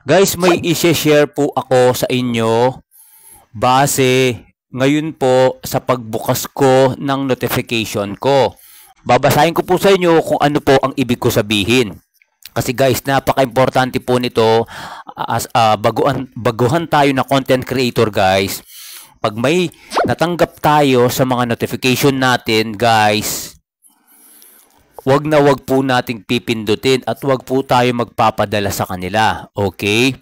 Guys, may i-share po ako sa inyo base ngayon po sa pagbukas ko ng notification ko. Babasahin ko po sa inyo kung ano po ang ibig ko sabihin. Kasi guys, napaka-importante po nito baguhan tayo na content creator guys. Pag may natanggap tayo sa mga notification natin guys, wag na wag po nating pipindutin at wag po tayo magpapadala sa kanila. Okay?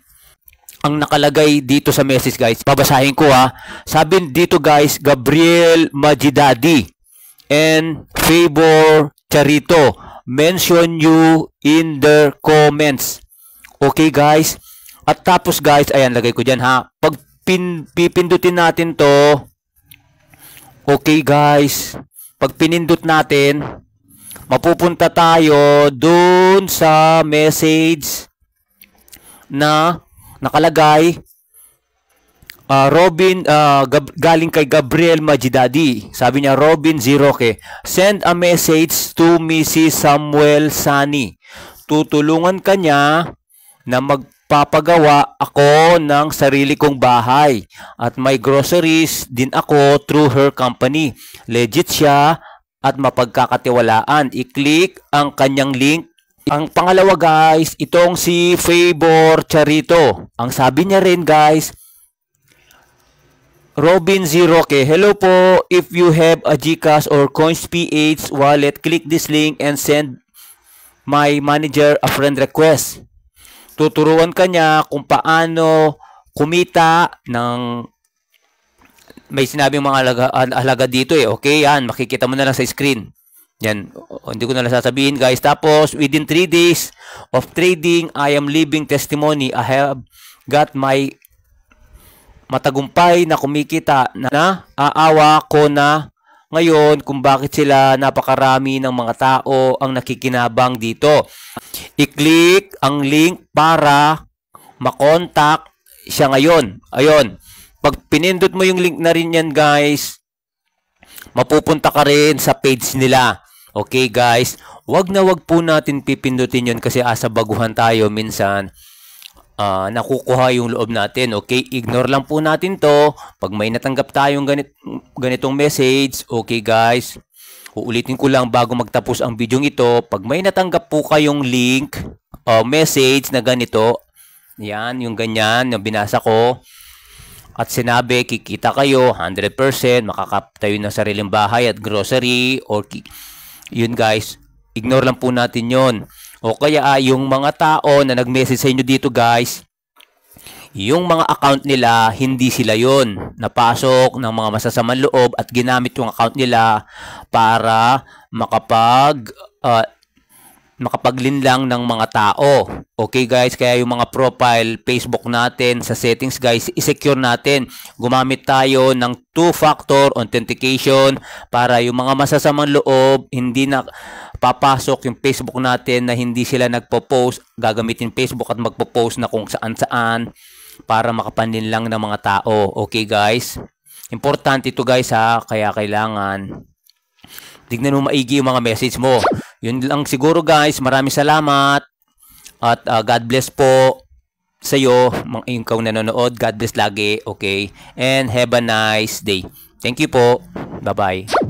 Ang nakalagay dito sa message guys, babasahin ko ha. Sabi dito guys, Gabriel Majidadi and Favor Charito mention you in their comments. Okay guys? At tapos guys, ayan lagay ko dyan ha. Pag pipindutin natin to, okay guys, pag pinindot natin, mapupunta tayo dun sa message na nakalagay galing kay Gabriel Majidadi. Sabi niya, Robin Ziroque, send a message to Mrs. Samuel Sani. Tutulungan ka niya na magpapagawa ako ng sarili kong bahay at may groceries din ako through her company. Legit siya at mapagkakatiwalaan. I-click ang kanyang link. Ang pangalawa guys, itong si Favor Charito. Ang sabi niya rin guys, Robin Ziroque, hello po. If you have a GCash or Coins PH wallet, click this link and send my manager a friend request. Tuturuan ka niya kung paano kumita ng may sinabing mga halaga dito eh. Okay, yan. Makikita mo na lang sa screen. Yan. Hindi ko na lang sasabihin guys. Tapos, within 3 days of trading, I am living testimony. I have got my matagumpay na kumikita na aawa ko na ngayon kung bakit sila napakarami ng mga tao ang nakikinabang dito. I-click ang link para makontak siya ngayon. Ayun. Pag pinindot mo yung link na rin yan guys, mapupunta ka rin sa page nila. Okay guys, wag na wag po natin pipindutin yun kasi asa baguhan tayo minsan. Nakukuha yung loob natin. Okay, ignore lang po natin to. Pag may natanggap tayong ganitong message, okay guys, uulitin ko lang bago magtapos ang video ito. Pag may natanggap po kayong link o message na ganito, yan, yung ganyan, yung binasa ko, at sinabi, kikita kayo, 100%, makakaptayo ng sariling bahay at grocery, or yun guys, ignore lang po natin yun. O kaya yung mga tao na nag-message sa inyo dito guys, yung mga account nila, hindi sila yun. Napasok ng mga masasamang loob at ginamit yung account nila para makapaglinlang ng mga tao. Okay guys, kaya yung mga profile Facebook natin sa settings guys, i-secure natin. Gumamit tayo ng two-factor authentication para yung mga masasamang loob hindi na papasok yung Facebook natin na hindi sila nagpo-post, gagamitin Facebook at magpo-post na kung saan-saan para makapanlinlang ng mga tao. Okay guys? Importante ito guys ha, kaya kailangan tignan mo maigi yung mga message mo. Yun lang siguro guys. Maraming salamat. At God bless po sa iyo, mga ikaw nanonood. God bless lagi. Okay? And have a nice day. Thank you po. Bye-bye.